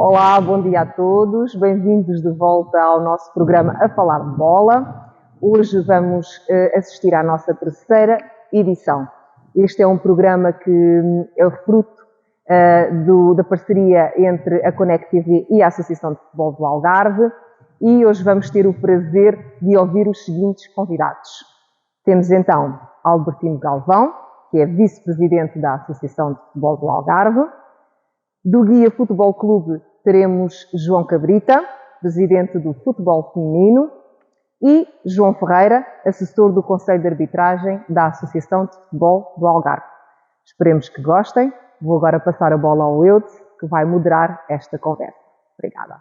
Olá, bom dia a todos, bem-vindos de volta ao nosso programa A Falar de Bola. Hoje vamos assistir à nossa terceira edição. Este é um programa que é o fruto da parceria entre a Connect TV e a Associação de Futebol do Algarve, e hoje vamos ter o prazer de ouvir os seguintes convidados. Temos então Albertino Galvão, que é vice-presidente da Associação de Futebol do Algarve. Do Guia Futebol Clube teremos João Cabrita, presidente do Futebol Feminino, e João Ferreira, assessor do Conselho de Arbitragem da Associação de Futebol do Algarve. Esperemos que gostem. Vou agora passar a bola ao Eudes, que vai moderar esta conversa. Obrigada.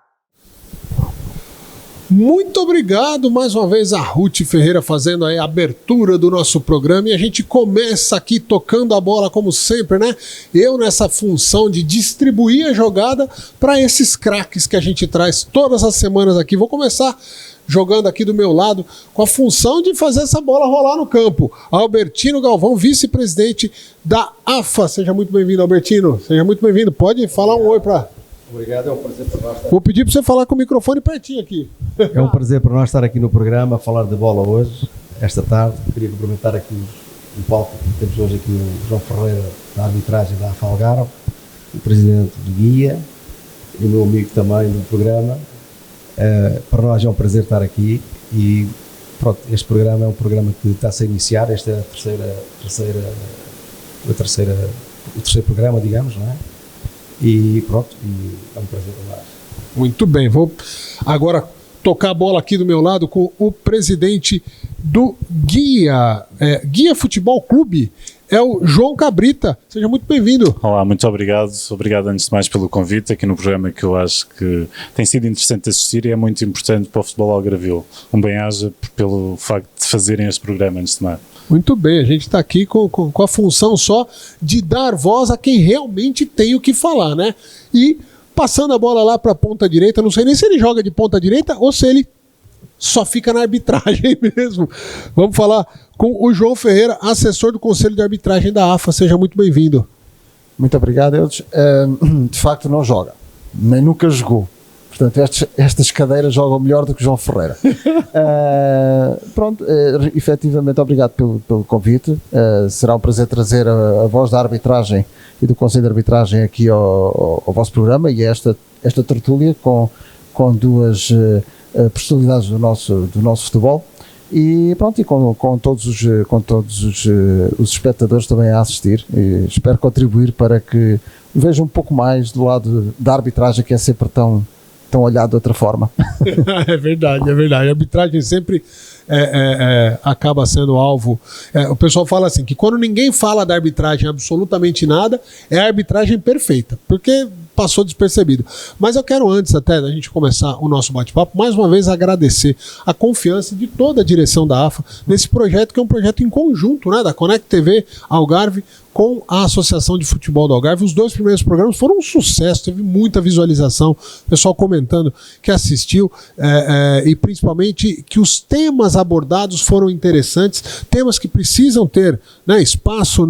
Muito obrigado mais uma vez a Ruth Ferreira fazendo aí a abertura do nosso programa, e a gente começa aqui tocando a bola como sempre, né? Eu nessa função de distribuir a jogada para esses craques que a gente traz todas as semanas aqui. Vou começar jogando aqui do meu lado com a função de fazer essa bola rolar no campo. Albertino Galvão, vice-presidente da AFA. Seja muito bem-vindo, Albertino. Seja muito bem-vindo. Pode falar um oi para... Obrigado, é um prazer para nós estar... Vou pedir para você falar com o microfone pertinho aqui. É um prazer para nós estar aqui no programa a falar de bola hoje, esta tarde. Queria cumprimentar aqui o palco que temos hoje aqui, o João Ferreira, da arbitragem da AFA Algarve, o presidente do Guia e o meu amigo também do programa. Para nós é um prazer estar aqui e pronto, este programa é um programa que está-se a iniciar. Este é o terceiro programa, digamos, não é? E pronto, e é um prazer para nós. Muito bem, vou agora tocar a bola aqui do meu lado com o presidente do Guia, Guia Futebol Clube, é o João Cabrita. Seja muito bem-vindo. Olá, muito obrigado. Obrigado antes de mais pelo convite aqui no programa, que eu acho que tem sido interessante assistir e é muito importante para o futebol algarvio. Um bem-aja pelo facto de fazerem este programa antes de mais. Muito bem, a gente está aqui com a função só de dar voz a quem realmente tem o que falar, né? E passando a bola lá para a ponta direita, não sei nem se ele joga de ponta direita ou se ele só fica na arbitragem mesmo. Vamos falar com o João Ferreira, assessor do Conselho de Arbitragem da AFA. Seja muito bem-vindo. Muito obrigado, Eudes. De facto não joga, nem nunca jogou. Portanto, estas cadeiras jogam melhor do que João Ferreira. Efetivamente, obrigado pelo convite. Será um prazer trazer a voz da arbitragem e do Conselho de Arbitragem aqui ao vosso programa, e esta tertúlia com duas personalidades do nosso futebol, e pronto, e com todos os espectadores também a assistir, e espero contribuir para que vejam um pouco mais do lado da arbitragem, que é sempre tão olhado de outra forma. É verdade. A arbitragem sempre acaba sendo alvo. O pessoal fala assim, que quando ninguém fala da arbitragem absolutamente nada, é a arbitragem perfeita, porque passou despercebido. Mas eu quero, antes até da gente começar o nosso bate-papo, mais uma vez agradecer a confiança de toda a direção da AFA nesse projeto, que é um projeto em conjunto, né, da Connect TV Algarve com a Associação de Futebol do Algarve. Os 2 primeiros programas foram um sucesso, teve muita visualização, o pessoal comentando que assistiu, e principalmente que os temas abordados foram interessantes, temas que precisam ter, né, espaço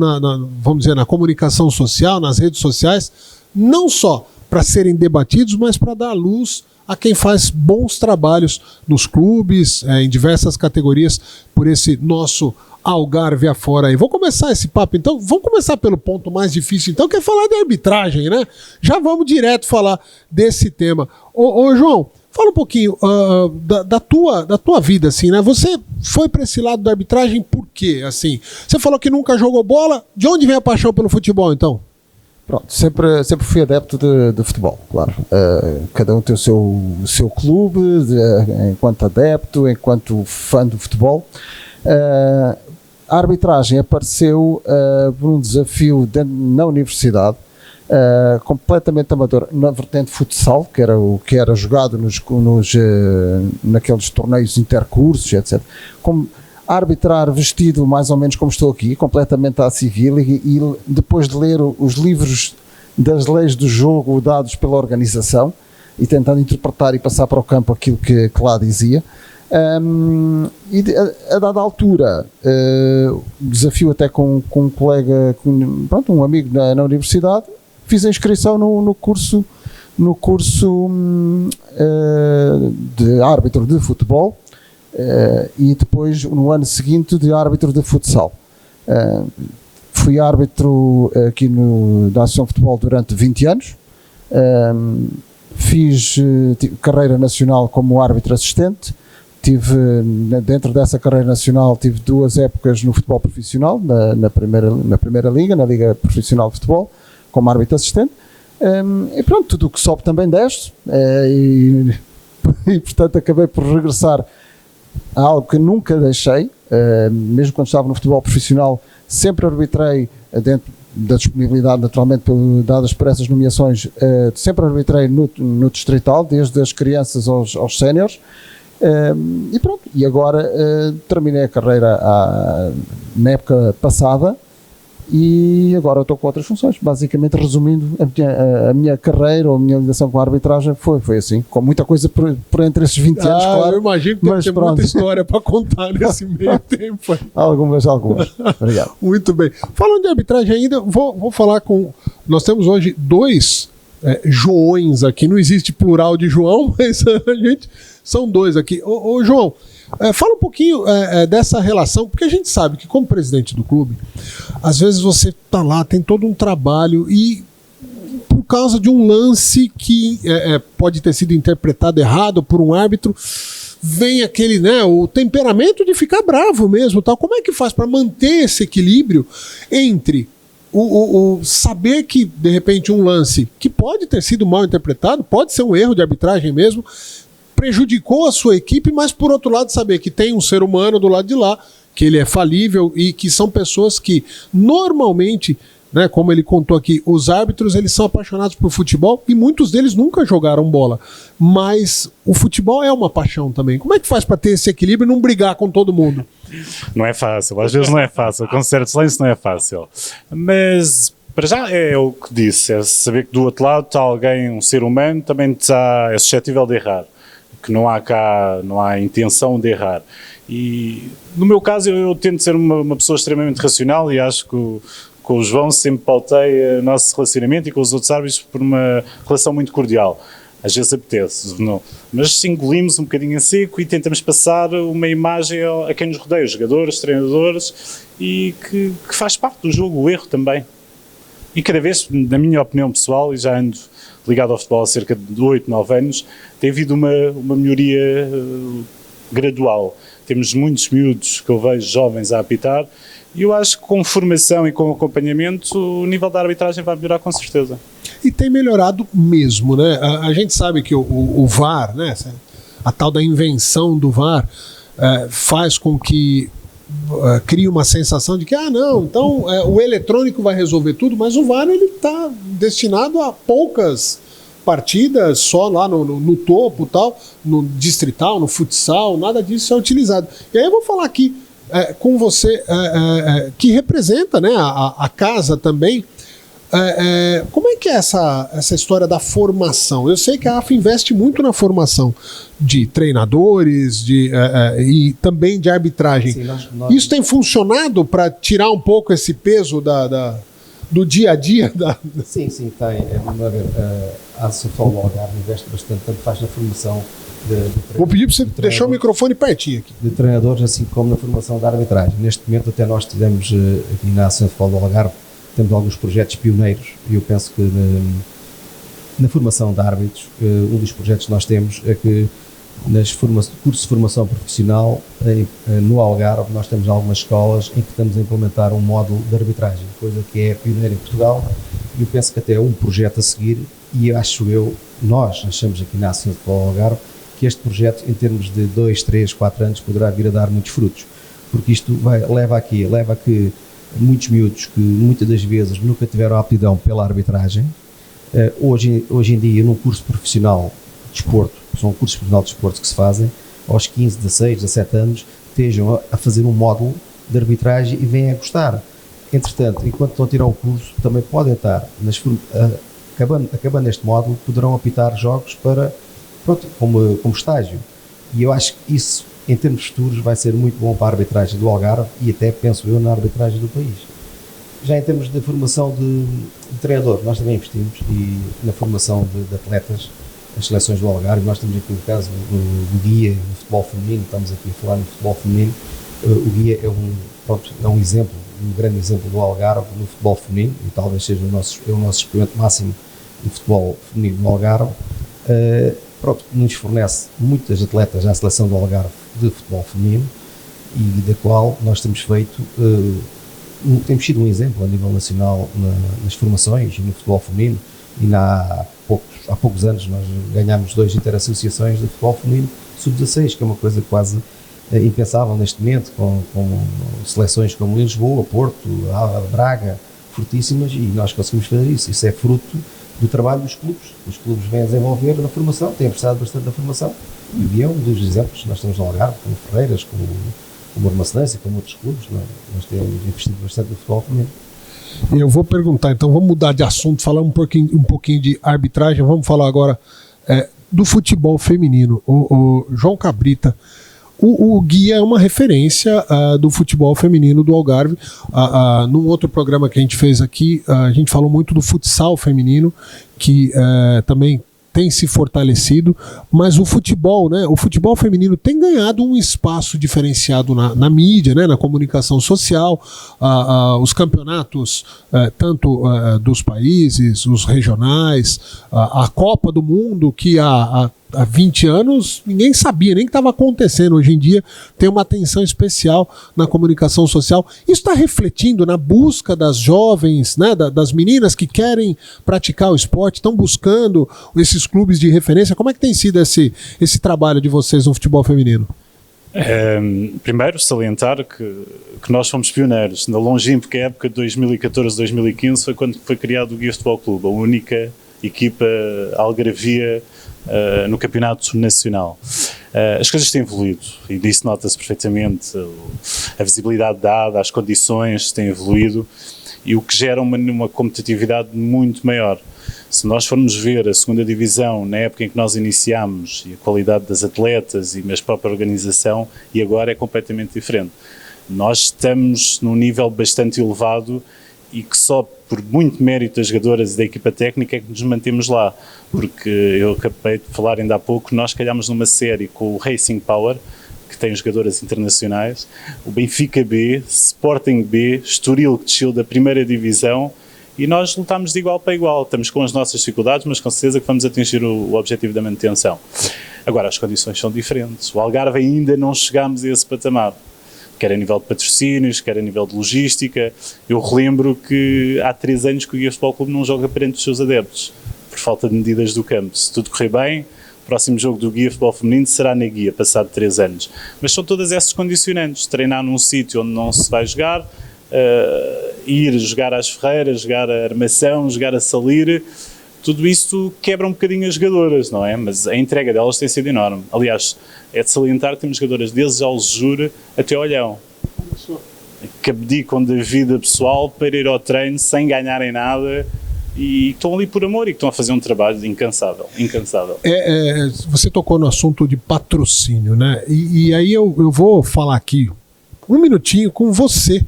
vamos dizer, na comunicação social, nas redes sociais, não só para serem debatidos, mas para dar luz a quem faz bons trabalhos nos clubes, em diversas categorias, por esse nosso Algarve afora aí. Vou começar esse papo, então. Vamos começar pelo ponto mais difícil, então, que é falar de arbitragem, né? Já vamos direto falar desse tema. Ô João, fala um pouquinho da tua vida, assim, né? Você foi para esse lado da arbitragem por quê, assim? Você falou que nunca jogou bola. De onde vem a paixão pelo futebol, então? Pronto, sempre fui adepto de futebol, claro. Cada um tem o seu clube, enquanto adepto, enquanto fã do futebol. A arbitragem apareceu por um desafio na universidade, completamente amador, na vertente futsal, que era o que era jogado naqueles torneios intercursos, etc. Como arbitrar vestido mais ou menos como estou aqui, completamente à civil, e depois de ler os livros das leis do jogo dados pela organização e tentando interpretar e passar para o campo aquilo que lá dizia. E a dada altura, desafio até com um colega, um amigo na universidade, fiz a inscrição no curso no curso de árbitro de futebol e depois, no ano seguinte, de árbitro de futsal. Fui árbitro aqui da Associação de Futebol durante 20 anos. Fiz carreira nacional como árbitro assistente. Dentro dessa carreira nacional, tive 2 épocas no futebol profissional, na primeira liga, na Liga Profissional de Futebol, como árbitro assistente. E pronto, tudo o que sobe também desce. E portanto acabei por regressar a algo que nunca deixei, mesmo quando estava no futebol profissional, sempre arbitrei dentro da disponibilidade, naturalmente, dadas por essas nomeações, sempre arbitrei no distrital, desde as crianças aos séniores. E pronto, e agora terminei a carreira na época passada e agora estou com outras funções. Basicamente, resumindo, a minha carreira ou a minha ligação com a arbitragem foi assim, com muita coisa por entre esses 20 anos, claro. Eu imagino que tem muita história para contar nesse meio tempo. Algumas. Obrigado. Muito bem. Falando de arbitragem ainda, vou falar com... Nós temos hoje 2 Joões aqui, não existe plural de João, mas a gente... São 2 aqui. Ô João, fala um pouquinho dessa relação, porque a gente sabe que como presidente do clube, às vezes você tá lá, tem todo um trabalho e por causa de um lance que pode ter sido interpretado errado por um árbitro, vem aquele, o temperamento de ficar bravo mesmo, tal. Como é que faz para manter esse equilíbrio entre o saber que, de repente, um lance que pode ter sido mal interpretado, pode ser um erro de arbitragem mesmo, prejudicou a sua equipe, mas por outro lado saber que tem um ser humano do lado de lá, que ele é falível e que são pessoas que normalmente, como ele contou aqui, os árbitros eles são apaixonados por futebol e muitos deles nunca jogaram bola, mas o futebol é uma paixão também. Como é que faz para ter esse equilíbrio e não brigar com todo mundo? Não é fácil, às vezes não é fácil, com certos lances não é fácil, mas... Para já é o que disse, é saber que do outro lado está alguém, um ser humano, também é suscetível de errar. Que não há intenção de errar. E no meu caso eu tento ser uma pessoa extremamente racional e acho que com o João sempre pautei o nosso relacionamento e com os outros árbitros por uma relação muito cordial. Às vezes apetece, não. Mas engolimos um bocadinho a seco e tentamos passar uma imagem a quem nos rodeia, os jogadores, os treinadores, e que faz parte do jogo, o erro também. E cada vez, na minha opinião pessoal, e já ando ligado ao futebol há cerca de 8, 9 anos, tem havido uma melhoria gradual. Temos muitos miúdos que eu vejo jovens a apitar e eu acho que com formação e com acompanhamento o nível da arbitragem vai melhorar com certeza. E tem melhorado mesmo, né? A gente sabe que o VAR, a tal da invenção do VAR, faz com que cria uma sensação de que então o eletrônico vai resolver tudo, mas o VAR ele está destinado a poucas partidas, só lá no topo, tal, no distrital, no futsal, nada disso é utilizado. E aí eu vou falar aqui com você que representa, a casa também. Como é que é essa história da formação? Eu sei que a AFA investe muito na formação de treinadores e também de arbitragem. Sim, Isso tem funcionado para tirar um pouco esse peso do dia a dia? Sim, tem. A Associação do Algarve investe bastante, tanto faz na formação Vou pedir para você deixar o microfone pertinho aqui. De treinadores, assim como na formação da arbitragem. Neste momento até nós tivemos aqui na Associação do Algarve, temos alguns projetos pioneiros e eu penso que na formação de árbitros, um dos projetos que nós temos é que cursos de formação profissional no Algarve nós temos algumas escolas em que estamos a implementar um módulo de arbitragem, coisa que é pioneira em Portugal e eu penso que até é um projeto a seguir e nós achamos aqui na Associação do Algarve que este projeto em termos de 2, 3, 4 anos poderá vir a dar muitos frutos, porque isto leva a que muitos miúdos que muitas das vezes nunca tiveram aptidão pela arbitragem, hoje em dia num curso profissional de desporto, são cursos profissionais de desporto que se fazem, aos 15, 16, 17 anos, estejam a fazer um módulo de arbitragem e venham a gostar. Entretanto, enquanto estão a tirar o curso, também podem estar, acabando este módulo, poderão apitar jogos como estágio. E eu acho que isso, em termos futuros, vai ser muito bom para a arbitragem do Algarve e até, penso eu, na arbitragem do país. já em termos de formação de treinador, nós também investimos e na formação de atletas, as seleções do Algarve. Nós temos aqui o caso do Guia no futebol feminino, estamos aqui a falar no futebol feminino. O Guia é um exemplo, um grande exemplo do Algarve no futebol feminino e talvez seja o nosso expoente máximo no futebol feminino do Algarve. Nos fornece muitas atletas à seleção do Algarve de futebol feminino e da qual nós temos feito, temos sido um exemplo a nível nacional nas formações e no futebol feminino. E há poucos anos nós ganhámos 2 interassociações de futebol feminino sub-16, que é uma coisa quase impensável neste momento, com seleções como Lisboa, Porto, Braga, fortíssimas, e nós conseguimos fazer isso. Isso é fruto do trabalho dos clubes. Os clubes vêm a desenvolver na formação, têm apostado bastante na formação, e é um dos exemplos. Nós temos no Algarve, como Ferreiras, como Armacenância, como outros clubes, nós temos investido bastante no futebol feminino. Eu vou perguntar, então vamos mudar de assunto, falar um pouquinho de arbitragem, vamos falar agora do futebol feminino. O João Cabrita, o Guia é uma referência do futebol feminino do Algarve. Num outro programa que a gente fez aqui, a gente falou muito do futsal feminino, que também tem se fortalecido, mas o futebol, né, o futebol feminino tem ganhado um espaço diferenciado na mídia, né, na comunicação social. Os campeonatos, tanto dos países, os regionais, a Copa do Mundo, que há 20 anos ninguém sabia nem o que estava acontecendo. Hoje em dia tem uma atenção especial na comunicação social. Isso está refletindo na busca das jovens, né, das meninas que querem praticar o esporte, estão buscando esses clubes de referência. Como é que tem sido esse trabalho de vocês no futebol feminino? Primeiro, salientar que nós fomos pioneiros. Na longínqua época de 2014-2015 foi quando foi criado o Guia Futebol Clube, a única equipa algarvia no campeonato nacional. As coisas têm evoluído e disso nota-se perfeitamente. A visibilidade dada, as condições têm evoluído e o que gera uma competitividade muito maior. Se nós formos ver a 2ª divisão na época em que nós iniciámos, e a qualidade das atletas e a própria organização, e agora é completamente diferente. Nós estamos num nível bastante elevado e que só por muito mérito das jogadoras e da equipa técnica é que nos mantemos lá, porque eu acabei de falar ainda há pouco, nós calhámos numa série com o Racing Power, que tem jogadoras internacionais, o Benfica B, Sporting B, Estoril, que desceu da 1ª divisão, e nós lutámos de igual para igual. Estamos com as nossas dificuldades, mas com certeza que vamos atingir o objetivo da manutenção. Agora, as condições são diferentes. O Algarve ainda não chegámos a esse patamar, quer a nível de patrocínios, quer a nível de logística. Eu relembro que há 3 anos que o Guia Futebol Clube não joga perante os seus adeptos, por falta de medidas do campo. Se tudo correr bem, o próximo jogo do Guia Futebol Feminino será na Guia, passado 3 anos. Mas são todas essas condicionantes. Treinar num sítio onde não se vai jogar, ir jogar às Ferreiras, jogar a Armação, jogar a Salir, tudo isso quebra um bocadinho as jogadoras, não é? Mas a entrega delas tem sido enorme. Aliás, é de salientar que temos jogadoras desde Aljure até Olhão, que abdicam da vida pessoal para ir ao treino sem ganharem nada e estão ali por amor e que estão a fazer um trabalho incansável. Você tocou no assunto de patrocínio, né? E aí eu vou falar aqui um minutinho com você,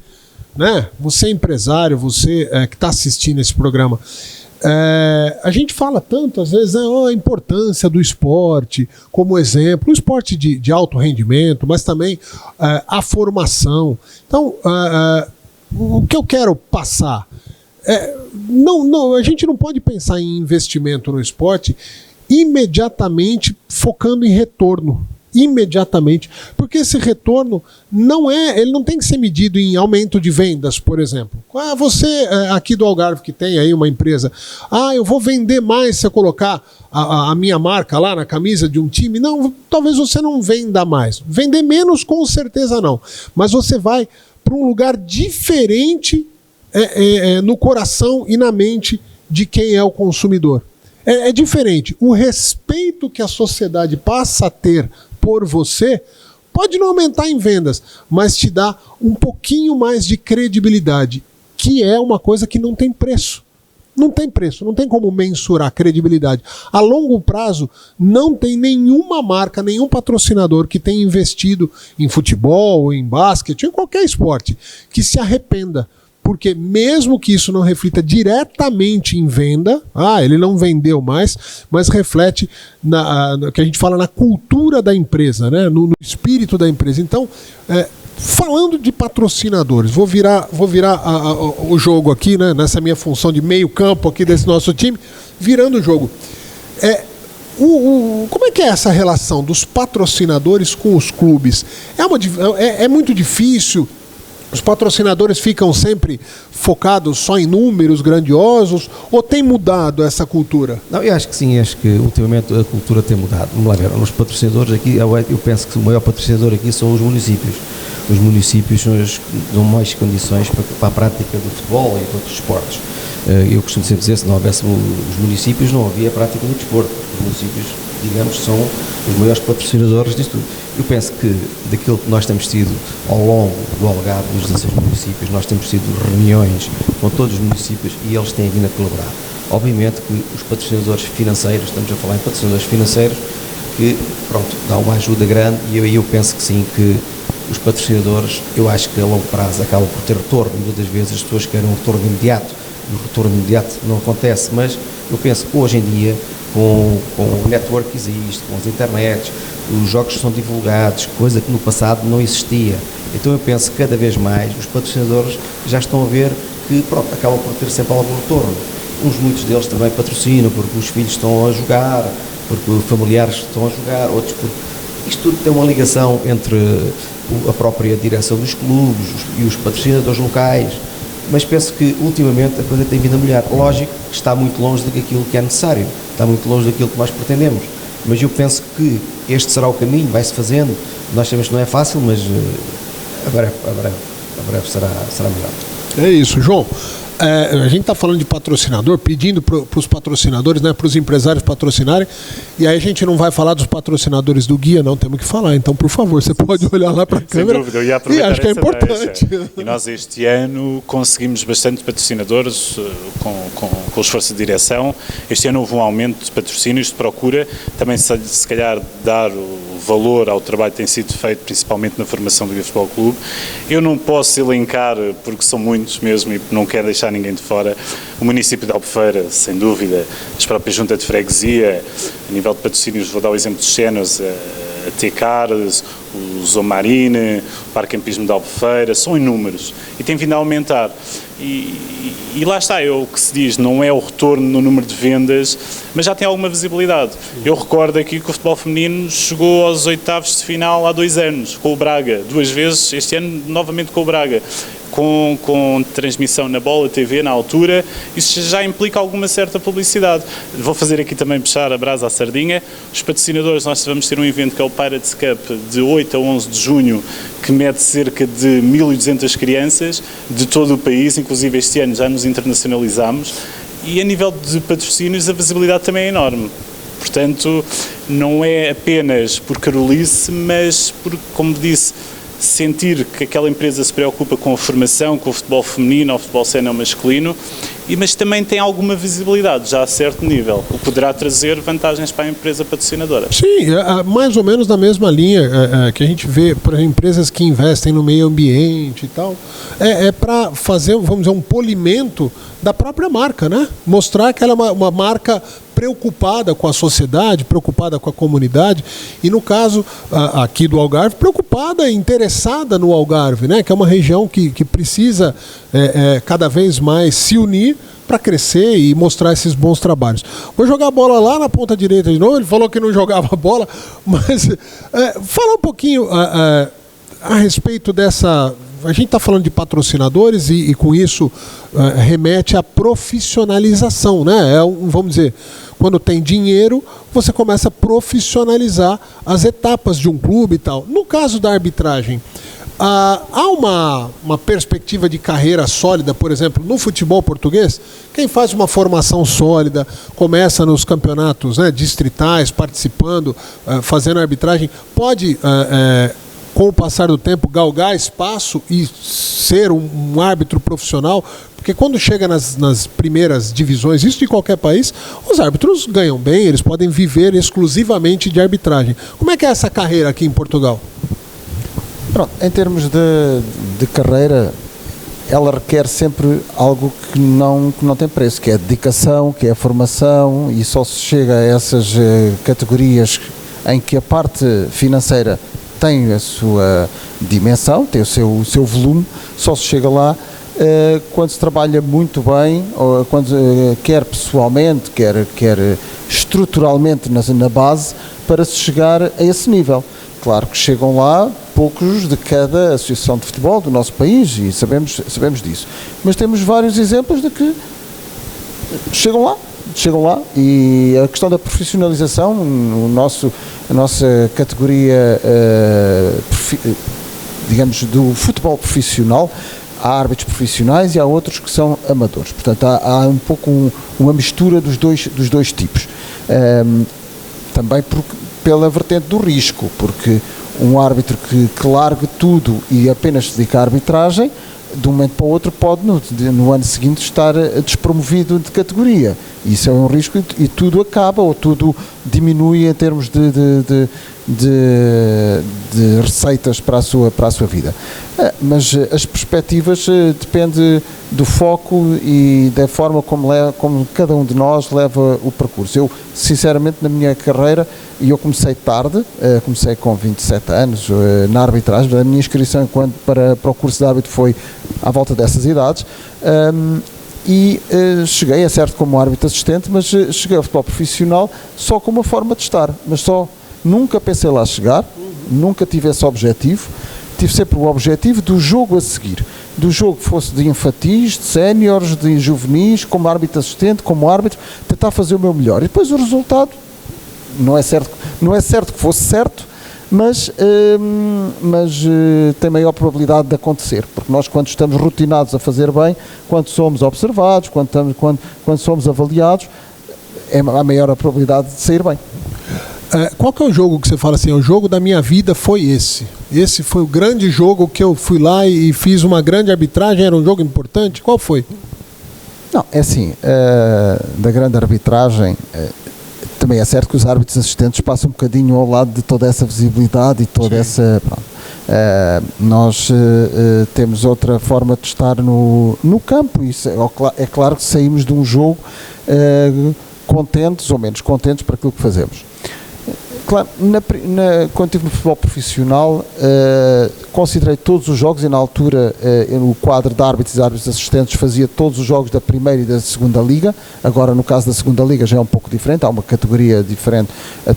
né? Você é empresário, você que está assistindo esse programa. A gente fala tanto, às vezes, a importância do esporte como exemplo, o esporte de alto rendimento, mas também a formação. Então, o que eu quero passar a gente não pode pensar em investimento no esporte imediatamente focando em retorno. Imediatamente, porque esse retorno ele não tem que ser medido em aumento de vendas, por exemplo. Você aqui do Algarve que tem aí uma empresa, eu vou vender mais se eu colocar a minha marca lá na camisa de um time. Não, talvez você não venda mais. Vender menos com certeza não, mas você vai para um lugar diferente no coração e na mente de quem é o consumidor. É diferente. O respeito que a sociedade passa a ter por você pode não aumentar em vendas, mas te dá um pouquinho mais de credibilidade, que é uma coisa que não tem preço. Não tem preço, não tem como mensurar credibilidade. A longo prazo, não tem nenhuma marca, nenhum patrocinador que tenha investido em futebol, em basquete, em qualquer esporte, que se arrependa. porque mesmo que isso não reflita diretamente em venda, ele não vendeu mais, mas reflete que a gente fala na cultura da empresa, né? No espírito da empresa. Então, falando de patrocinadores, vou virar o jogo aqui, né? Nessa minha função de meio campo aqui desse nosso time, virando o jogo. Como é que é essa relação dos patrocinadores com os clubes? É muito difícil? Os patrocinadores ficam sempre focados só em números grandiosos ou tem mudado essa cultura? Não, eu acho que sim, acho que ultimamente a cultura tem mudado. Vamos lá ver, os patrocinadores aqui, eu penso que o maior patrocinador aqui são os municípios. Os municípios dão mais condições para a prática do futebol e de outros esportes. Eu costumo sempre dizer, se não houvesse os municípios, não havia prática do desporto. Os municípios, digamos, são os maiores patrocinadores disso tudo. Eu penso que daquilo que nós temos tido ao longo do Algarve, dos 16 municípios, nós temos tido reuniões com todos os municípios e eles têm vindo a colaborar. Obviamente que os patrocinadores financeiros, estamos a falar em patrocinadores financeiros, que, pronto, dão uma ajuda grande e eu penso que sim, que os patrocinadores, eu acho que a longo prazo acabam por ter retorno. Muitas das vezes as pessoas querem um retorno imediato e o retorno imediato não acontece, mas eu penso que hoje em dia, com o network que existe, com as internets, os jogos são divulgados, coisa que no passado não existia. Então eu penso que cada vez mais os patrocinadores já estão a ver que, pronto, acabam por ter sempre algum retorno. Muitos deles também patrocinam porque os filhos estão a jogar, porque os familiares estão a jogar, outros porque isto tudo tem uma ligação entre a própria direção dos clubes e os patrocinadores locais, mas penso que ultimamente a coisa tem vindo a melhorar. Lógico que está muito longe daquilo que é necessário, está muito longe daquilo que nós pretendemos, mas eu penso que este será o caminho, vai-se fazendo. Nós sabemos que não é fácil, mas a breve será melhor. É isso, João. A gente está falando de patrocinador, pedindo para os patrocinadores, né, para os empresários patrocinarem, e aí a gente não vai falar dos patrocinadores do Guia, não, temos que falar. Então, por favor, você pode olhar lá para a câmera. Sem dúvida, eu ia aproveitar. E acho que é importante. E nós este ano conseguimos bastante patrocinadores com o esforço de direção. Este ano houve um aumento de patrocínios, de procura, também se calhar dar o valor ao trabalho que tem sido feito, principalmente na formação do Guia Futebol Clube. Eu não posso elencar, porque são muitos mesmo e não quero deixar ninguém de fora, o município de Albufeira, sem dúvida, as próprias junta de freguesia, a nível de patrocínios, vou dar o exemplo dos Cenas, a T-Cars, o Zomarine, o Parque Campismo de Albufeira, são inúmeros e tem vindo a aumentar. E lá está, é o que se diz, não é o retorno no número de vendas, mas já tem alguma visibilidade. Eu recordo aqui que o futebol feminino chegou aos oitavos de final há 2 anos, com o Braga, 2 vezes, este ano novamente com o Braga, com transmissão na Bola TV na altura, isso já implica alguma certa publicidade. Vou fazer aqui também puxar a brasa à sardinha. Os patrocinadores, nós vamos ter um evento que é o Pirates Cup de 8 a 11 de junho, que mede cerca de 1.200 crianças de todo o país, inclusive este ano já nos internacionalizamos, e a nível de patrocínios a visibilidade também é enorme. Portanto, não é apenas por carolice, mas por, como disse, sentir que aquela empresa se preocupa com a formação, com o futebol feminino, o futebol sénior masculino, mas também tem alguma visibilidade, já a certo nível, o que poderá trazer vantagens para a empresa patrocinadora. Sim, mais ou menos na mesma linha que a gente vê para empresas que investem no meio ambiente e tal, para fazer, vamos dizer, um polimento da própria marca, né? Mostrar que ela é uma marca preocupada com a sociedade, preocupada com a comunidade e, no caso aqui do Algarve, preocupada e interessada no Algarve, né? Que é uma região que precisa cada vez mais se unir para crescer e mostrar esses bons trabalhos. Vou jogar a bola lá na ponta direita de novo, ele falou que não jogava bola, mas fala um pouquinho a respeito dessa... A gente está falando de patrocinadores e com isso remete à profissionalização, né? Vamos dizer, quando tem dinheiro, você começa a profissionalizar as etapas de um clube e tal. No caso da arbitragem, há uma perspectiva de carreira sólida, por exemplo, no futebol português? Quem faz uma formação sólida, começa nos campeonatos, né, distritais, participando, fazendo arbitragem, pode... com o passar do tempo, galgar espaço e ser um árbitro profissional, porque quando chega nas primeiras divisões, isso de qualquer país, os árbitros ganham bem, eles podem viver exclusivamente de arbitragem. Como é que é essa carreira aqui em Portugal? Pronto, em termos de carreira, ela requer sempre algo que não tem preço, que é a dedicação, que é a formação, e só se chega a essas categorias em que a parte financeira tem a sua dimensão, tem o seu volume, só se chega lá quando se trabalha muito bem, ou quando, quer pessoalmente, quer estruturalmente na base, para se chegar a esse nível. Claro que chegam lá poucos de cada associação de futebol do nosso país, e sabemos disso. Mas temos vários exemplos de que chegam lá, e a questão da profissionalização, a nossa categoria, digamos, do futebol profissional, há árbitros profissionais e há outros que são amadores. Portanto, há um pouco uma mistura dos dois tipos. Também pela vertente do risco, porque um árbitro que largue tudo e apenas se dedica à arbitragem, de um momento para o outro pode no ano seguinte estar despromovido de categoria. Isso é um risco, e tudo acaba, ou tudo diminui em termos de receitas para a sua vida. Mas as perspectivas dependem do foco e da forma como cada um de nós leva o percurso. Eu, sinceramente, na minha carreira, e eu comecei tarde, comecei com 27 anos na arbitragem. A minha inscrição para o curso de árbitro foi à volta dessas idades, e cheguei, é certo, como árbitro assistente, mas cheguei ao futebol profissional só com uma forma de estar, mas nunca pensei lá chegar, nunca tive esse objetivo. Tive sempre o objetivo do jogo a seguir, do jogo que fosse de infantis, de séniores, de juvenis, como árbitro assistente, como árbitro, tentar fazer o meu melhor. E depois o resultado, não é certo que fosse certo, mas tem maior probabilidade de acontecer, porque nós, quando estamos rotinados a fazer bem, quando somos observados, quando somos avaliados, há maior a probabilidade de sair bem. Qual que é o jogo que você fala assim, o jogo da minha vida foi esse? Esse foi o grande jogo que eu fui lá e fiz uma grande arbitragem, era um jogo importante? Qual foi? Não, é assim, da grande arbitragem, também é certo que os árbitros assistentes passam um bocadinho ao lado de toda essa visibilidade e toda essa... nós temos outra forma de estar no campo, e é claro que saímos de um jogo contentes ou menos contentes para aquilo que fazemos. Claro, quando estive no futebol profissional, considerei todos os jogos, e na altura o quadro de árbitros e árbitros assistentes fazia todos os jogos da primeira e da segunda liga. Agora, no caso da segunda liga, já é um pouco diferente, há uma categoria diferente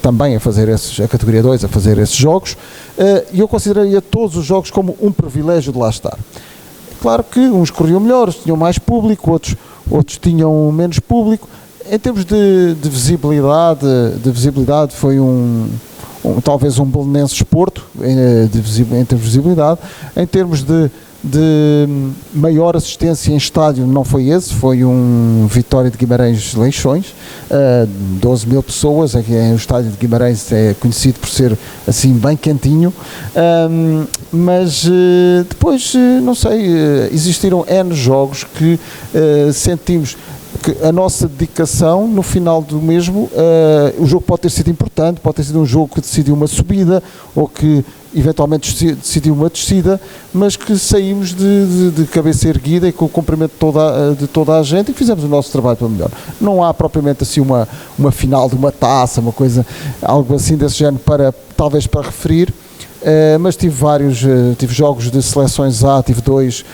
também a fazer a categoria 2 a fazer esses jogos, e eu consideraria todos os jogos como um privilégio de lá estar. Claro que uns corriam melhor, outros tinham mais público, outros tinham menos público. Em termos de visibilidade foi talvez um Belenenses Porto, em termos de visibilidade. Em termos de maior assistência em estádio, não foi esse, foi um Vitória de Guimarães Leixões, 12 mil pessoas. Aqui o estádio de Guimarães é conhecido por ser assim bem quentinho, mas depois, não sei, existiram N jogos que sentimos que a nossa dedicação, no final do mesmo, o jogo pode ter sido importante, pode ter sido um jogo que decidiu uma subida, ou que eventualmente decidiu uma descida, mas que saímos de cabeça erguida e com o cumprimento de toda a gente, e fizemos o nosso trabalho para melhor. Não há propriamente assim uma final de uma taça, uma coisa, algo assim desse género, talvez para referir. Mas tive jogos de seleções A, tive 2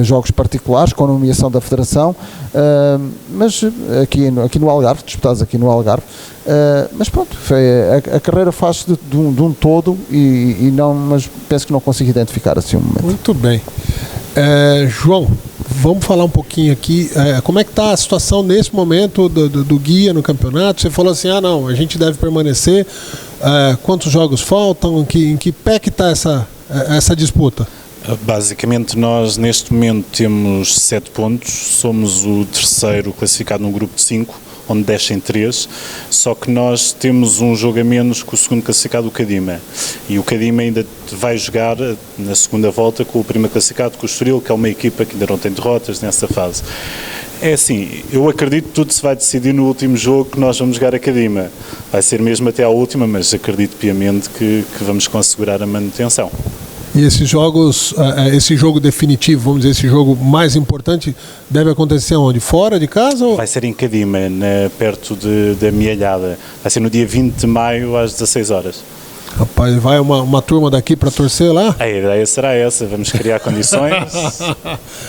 jogos particulares com nomeação da Federação, mas aqui no Algarve, disputados aqui no Algarve, mas pronto, a carreira faz-se de um todo, mas penso que não consigo identificar assim um momento. Muito bem. João, vamos falar um pouquinho aqui, como é que está a situação nesse momento do guia no campeonato? Você falou assim, não, a gente deve permanecer, quantos jogos faltam, em que pé que está essa disputa? Basicamente, nós neste momento temos 7 pontos, somos o terceiro classificado num grupo de 5, onde descem 3, só que nós temos um jogo a menos que o segundo classificado, o Cadima, e o Cadima ainda vai jogar na segunda volta com o primeiro classificado, com o Estoril, que é uma equipa que ainda não tem derrotas nessa fase. É assim, eu acredito que tudo se vai decidir no último jogo que nós vamos jogar a Cadima. Vai ser mesmo até à última, mas acredito piamente que vamos conseguir a manutenção. E esses jogos, esse jogo definitivo, vamos dizer, esse jogo mais importante, deve acontecer onde? Fora de casa? Ou... Vai ser em Cadima, perto da Mielhada. Vai ser no dia 20 de maio, às 16 horas. Rapaz, vai uma turma daqui para torcer lá? A ideia será essa, vamos criar condições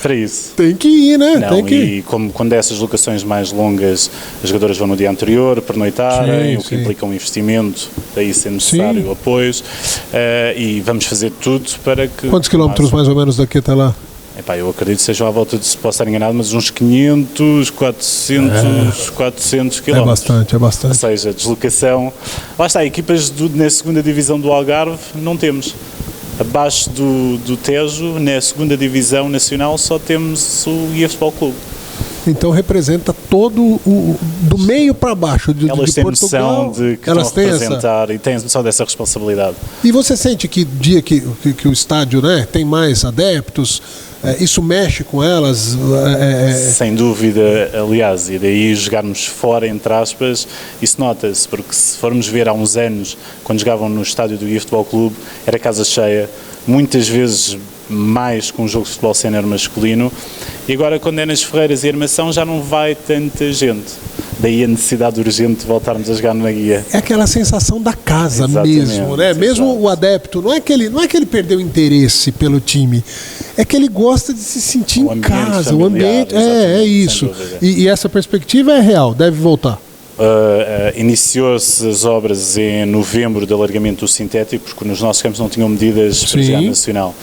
para isso. Tem que ir, né? Não, tem que ir. E quando essas locações mais longas, as jogadoras vão no dia anterior, pernoitarem, o que implica um investimento, daí ser necessário apoios, e vamos fazer tudo para que... Quantos quilómetros mais ou menos daqui até lá? Epá, eu acredito que sejam à volta de, se posso estar enganado, mas uns 500, 400 quilómetros. É bastante. Ou seja, deslocação. Lá está, equipas na segunda divisão do Algarve não temos. Abaixo do Tejo, na segunda divisão nacional, só temos o Guia Futebol Clube. Então representa todo do meio para baixo de Elas têm Portugal. Noção de que elas estão a têm representar e têm noção dessa responsabilidade. E você sente que dia que o estádio, né, tem mais adeptos, isso mexe com elas? Sem dúvida, aliás, e daí jogarmos fora, entre aspas, isso nota-se, porque se formos ver há uns anos, quando jogavam no estádio do Guia Futebol Clube, era casa cheia, muitas vezes mais com um jogo de futebol sénior masculino, e agora quando é nas Ferreiras e Armação já não vai tanta gente. Daí a necessidade urgente de voltarmos a jogar na Guia. É aquela sensação da casa. Exatamente, mesmo, né? Exato. Mesmo o adepto, não é que ele perdeu interesse pelo time, é que ele gosta de se sentir em casa. O ambiente é isso. E essa perspectiva é real, deve voltar. Iniciou-se as obras em novembro de alargamento do sintético, porque nos nossos campos não tinham medidas para jogar nacional.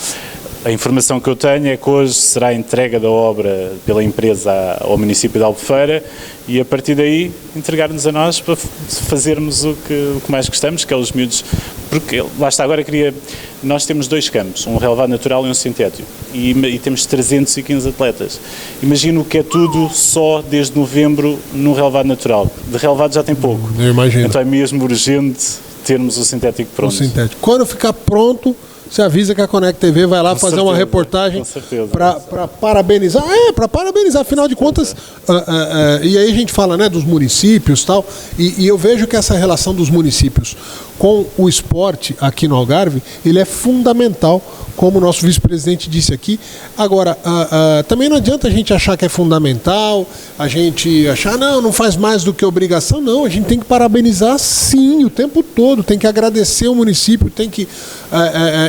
A informação que eu tenho é que hoje será a entrega da obra pela empresa ao município de Albufeira e a partir daí entregar-nos a nós para fazermos o que mais gostamos, que é os miúdos. Porque lá está, agora nós temos 2 campos, um relevado natural e um sintético, e temos 315 atletas. Imagino que é tudo só desde novembro no relevado natural. De relevado já tem pouco. Eu imagino. Então é mesmo urgente termos o sintético pronto. O sintético. Quando ficar pronto, você avisa que a Connect TV vai lá com fazer certeza, uma reportagem para parabenizar. Para parabenizar, afinal de contas. E aí a gente fala, né, dos municípios e tal. E eu vejo que essa relação dos municípios com o esporte aqui no Algarve, ele é fundamental, como o nosso vice-presidente disse aqui. Agora, também não adianta a gente achar que é fundamental, a gente achar, não faz mais do que obrigação. Não, a gente tem que parabenizar sim o tempo todo, tem que agradecer o município, tem que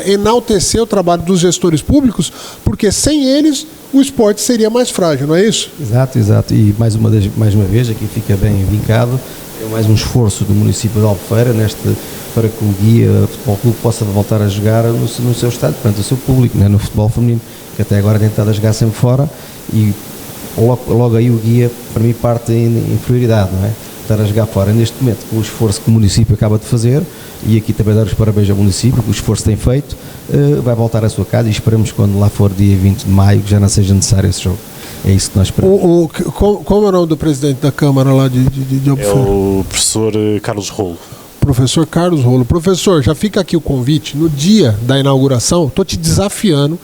enaltecer o trabalho dos gestores públicos, porque sem eles o esporte seria mais frágil, não é isso? Exato. E mais uma vez, aqui fica bem vincado, é mais um esforço do município de Albufeira para que o Guia Futebol Clube possa voltar a jogar no seu estádio, perante o seu público, né, no futebol feminino, que até agora tem estado a jogar sempre fora, e logo aí o Guia, para mim, parte em prioridade, não é? Estar a jogar fora. Neste momento, com o esforço que o município acaba de fazer, e aqui também dar os parabéns ao município, que o esforço tem feito, vai voltar à sua casa e esperamos quando lá for dia 20 de maio que já não seja necessário esse jogo. É isso que nós esperamos. Como é o nome do presidente da Câmara lá de É o professor Carlos Rolo. Professor Carlos Rolo. Professor, já fica aqui o convite. No dia da inauguração, estou te desafiando.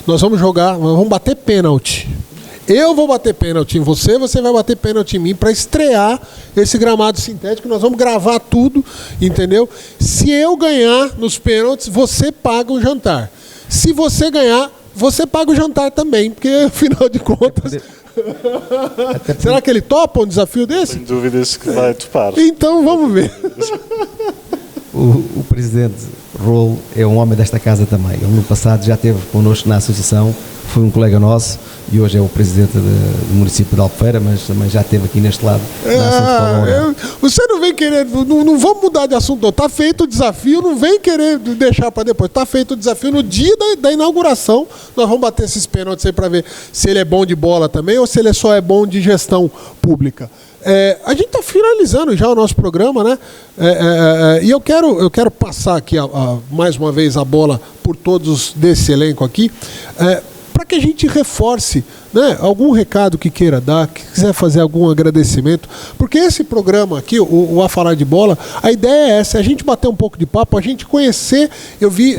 Nós vamos bater pênalti. Eu vou bater pênalti em você vai bater pênalti em mim para estrear esse gramado sintético. Nós vamos gravar tudo, entendeu? Se eu ganhar nos pênaltis, você paga o jantar. Se você ganhar, você paga o jantar também, porque afinal de contas... Será que ele topa um desafio desse? Sem dúvidas que vai topar. Então vamos ver. O presidente Rolo é um homem desta casa também. Ele no passado já esteve connosco na associação, foi um colega nosso e hoje é o presidente do município de Albufeira, mas também já esteve aqui neste lado. Você não vem querer, não vamos mudar de assunto, não. Tá feito o desafio, não vem querer deixar para depois. Tá feito o desafio no dia da inauguração. Nós vamos bater esses pênaltis aí para ver se ele é bom de bola também ou se ele só é bom de gestão pública. A gente está finalizando já o nosso programa, né? E eu quero passar aqui mais uma vez a bola por todos desse elenco aqui, para que a gente reforce, né, algum recado que queira dar, que quiser fazer algum agradecimento, porque esse programa aqui, o A Falar de Bola, a ideia é essa, a gente bater um pouco de papo, a gente conhecer. Eu vi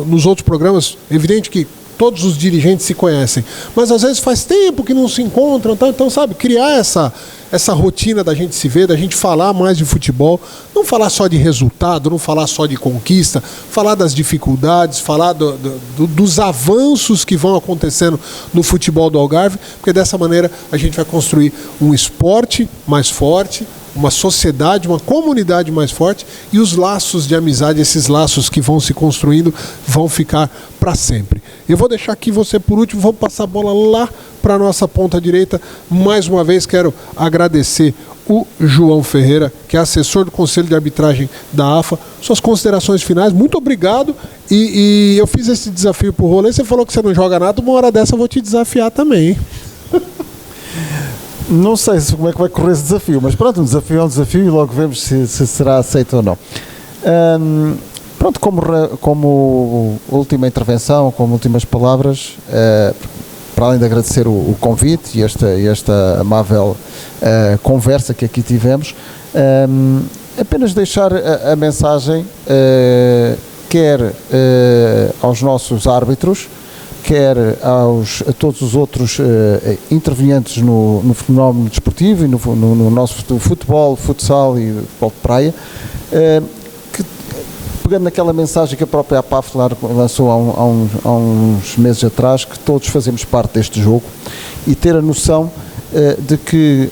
nos outros programas, evidente que todos os dirigentes se conhecem, mas às vezes faz tempo que não se encontram, então sabe, criar essa rotina da gente se ver, da gente falar mais de futebol, não falar só de resultado, não falar só de conquista, falar das dificuldades, falar dos avanços que vão acontecendo no futebol do Algarve, porque dessa maneira a gente vai construir um esporte mais forte, uma sociedade, uma comunidade mais forte, e os laços de amizade, esses laços que vão se construindo, vão ficar para sempre. Eu vou deixar aqui você por último, vou passar a bola lá para a nossa ponta direita. Mais uma vez quero agradecer o João Ferreira, que é assessor do Conselho de Arbitragem da AFA. Suas considerações finais, muito obrigado. E eu fiz esse desafio pro Rolê, você falou que você não joga nada, uma hora dessa eu vou te desafiar também, hein? Não sei como é que vai correr esse desafio, mas pronto, um desafio é um desafio e logo vemos se será aceito ou não. Pronto, como última intervenção, como últimas palavras, para além de agradecer o convite e esta amável conversa que aqui tivemos, apenas deixar a mensagem, quer aos nossos árbitros, quer a todos os outros intervenientes no fenómeno desportivo e no nosso futebol, futsal e futebol de praia, que, pegando naquela mensagem que a própria APAF lançou há uns meses atrás, que todos fazemos parte deste jogo, e ter a noção de que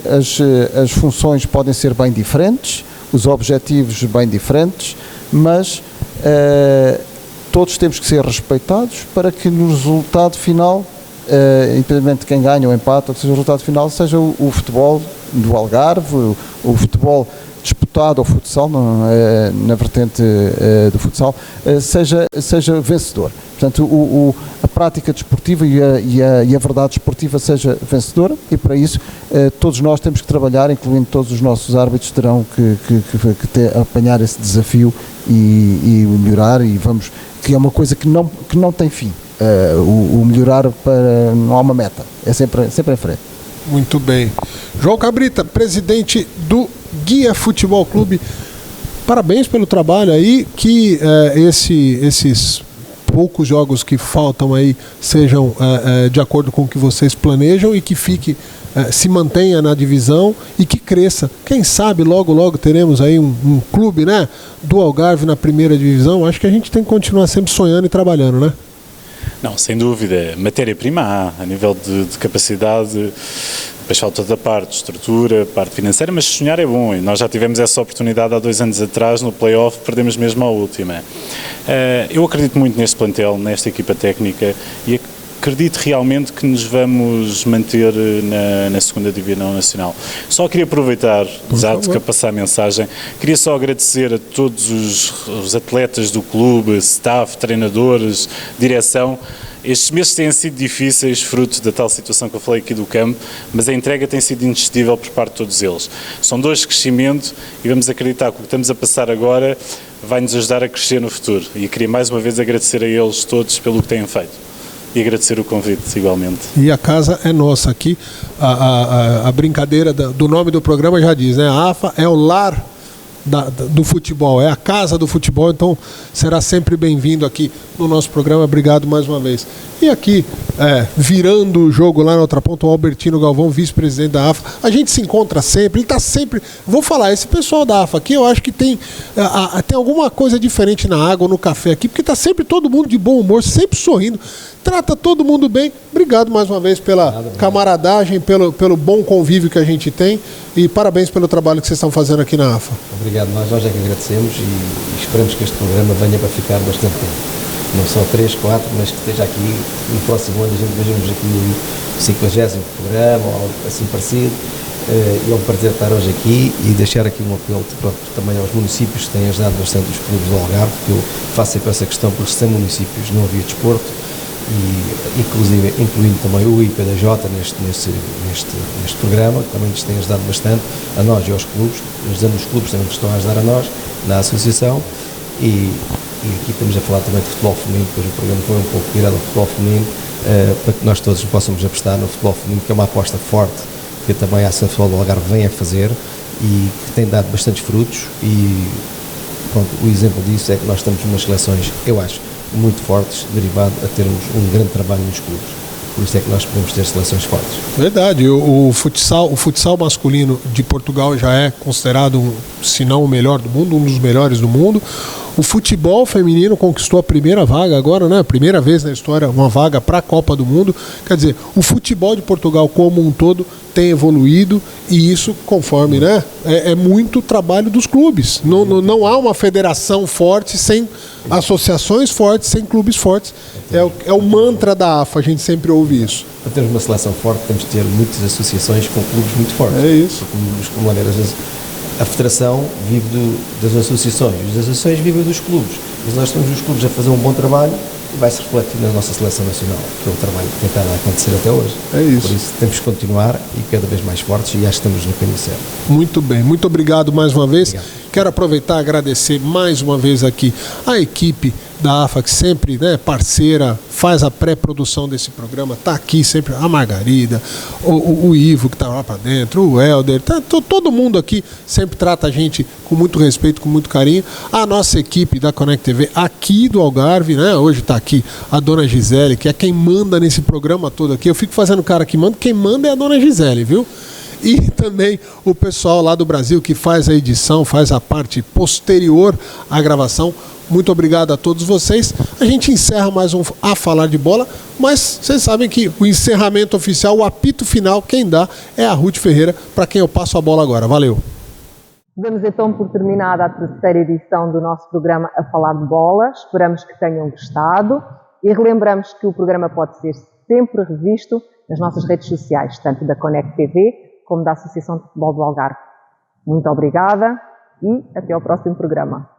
as funções podem ser bem diferentes, os objetivos bem diferentes, mas todos temos que ser respeitados para que no resultado final, independentemente de quem ganha ou empata, ou que seja o resultado final, seja o futebol do Algarve, o futebol disputado ao futsal, na vertente do futsal, seja vencedor. Portanto, a prática desportiva e a verdade desportiva seja vencedora, e para isso todos nós temos que trabalhar, incluindo todos os nossos árbitros, terão que apanhar esse desafio e melhorar, e vamos, que é uma coisa que não tem fim. O melhorar não há uma meta, é sempre em frente. Muito bem. João Cabrita, presidente do Guia Futebol Clube, parabéns pelo trabalho aí, que esses poucos jogos que faltam aí sejam de acordo com o que vocês planejam e que se mantenha na divisão e que cresça. Quem sabe logo teremos aí um clube, né, do Algarve na primeira divisão. Acho que a gente tem que continuar sempre sonhando e trabalhando, né? Não, sem dúvida. Matéria-prima a nível de capacidade, depois falta da parte de estrutura, parte financeira, mas sonhar é bom, e nós já tivemos essa oportunidade há 2 anos atrás, no play-off, perdemos mesmo a última. Eu acredito muito neste plantel, nesta equipa técnica, e acredito realmente que nos vamos manter na segunda divisão nacional. Só queria aproveitar, exato, para passar a mensagem, queria só agradecer a todos os atletas do clube, staff, treinadores, direção. Estes meses têm sido difíceis, fruto da tal situação que eu falei aqui do campo, mas a entrega tem sido indesistível por parte de todos eles. São 2 de crescimento e vamos acreditar que o que estamos a passar agora vai nos ajudar a crescer no futuro. E queria mais uma vez agradecer a eles todos pelo que têm feito. E agradecer o convite, igualmente. E a casa é nossa aqui. A brincadeira do nome do programa já diz, né? A AFA é o lar do futebol, é a casa do futebol, então será sempre bem-vindo aqui no nosso programa. Obrigado mais uma vez. E aqui, virando o jogo lá na outra ponta, o Albertino Galvão, vice-presidente da AFA. A gente se encontra sempre, ele está sempre... Vou falar, esse pessoal da AFA aqui, eu acho que tem alguma coisa diferente na água, no café aqui, porque está sempre todo mundo de bom humor, sempre sorrindo, trata todo mundo bem. Obrigado mais uma vez pela camaradagem, pelo bom convívio que a gente tem, e parabéns pelo trabalho que vocês estão fazendo aqui na AFA. Obrigado, nós é que agradecemos e esperamos que este programa venha para ficar bastante tempo. Não só 3, 4, mas que esteja aqui no próximo ano, a gente vejamos aqui o 50º programa ou algo assim parecido. É um prazer estar hoje aqui e deixar aqui um apelo também aos municípios que têm ajudado bastante os clubes do Algarve, porque eu faço sempre essa questão, porque sem municípios não havia desporto, e inclusive incluindo também o IPDJ neste programa, que também nos tem ajudado bastante a nós e aos clubes, ajudando os clubes também que estão a ajudar a nós na associação, e aqui estamos a falar também de futebol feminino, depois o programa foi um pouco virado ao futebol feminino, para que nós todos possamos apostar no futebol feminino, que é uma aposta forte, que também a Associação de Futebol do Algarve vem a fazer e que tem dado bastantes frutos, e pronto, o exemplo disso é que nós estamos umas seleções, eu acho, muito fortes, derivado a termos um grande trabalho nos clubes. Por isso é que nós podemos ter seleções fortes. Verdade, o futsal masculino de Portugal já é considerado, se não o melhor do mundo, um dos melhores do mundo. O futebol feminino conquistou a primeira vaga agora, né? Primeira vez na história, uma vaga para a Copa do Mundo. Quer dizer, o futebol de Portugal como um todo tem evoluído e isso conforme, né? É muito trabalho dos clubes. Não há uma federação forte sem associações fortes, sem clubes fortes. É o mantra da AFA, a gente sempre ouve isso. Para termos uma seleção forte, temos de ter muitas associações com clubes muito fortes. É isso. Como a federação vive das associações, as associações vivem dos clubes. Mas nós temos os clubes a fazer um bom trabalho e vai-se refletir na nossa seleção nacional, que é o trabalho que tem estado a acontecer até hoje. É isso. Por isso temos que continuar e cada vez mais fortes e acho que estamos no caminho certo. Muito bem, muito obrigado mais uma vez. Obrigado. Quero aproveitar e agradecer mais uma vez aqui a equipe da AFA, que sempre, né, parceira, faz a pré-produção desse programa, está aqui sempre, a Margarida, o Ivo que está lá para dentro, o Helder, todo mundo aqui sempre trata a gente com muito respeito, com muito carinho. A nossa equipe da Connect TV aqui do Algarve, né, hoje está aqui a dona Gisele, que é quem manda nesse programa todo aqui. Eu fico fazendo cara que manda, quem manda é a dona Gisele, viu? E também o pessoal lá do Brasil que faz a edição, faz a parte posterior à gravação. Muito obrigado a todos vocês. A gente encerra mais um A Falar de Bola, mas vocês sabem que o encerramento oficial, o apito final, quem dá é a Ruth Ferreira, para quem eu passo a bola agora. Valeu! Damos então por terminada a terceira edição do nosso programa A Falar de Bola. Esperamos que tenham gostado e relembramos que o programa pode ser sempre revisto nas nossas redes sociais, tanto da Connect TV como da Associação de Futebol do Algarve. Muito obrigada e até ao próximo programa.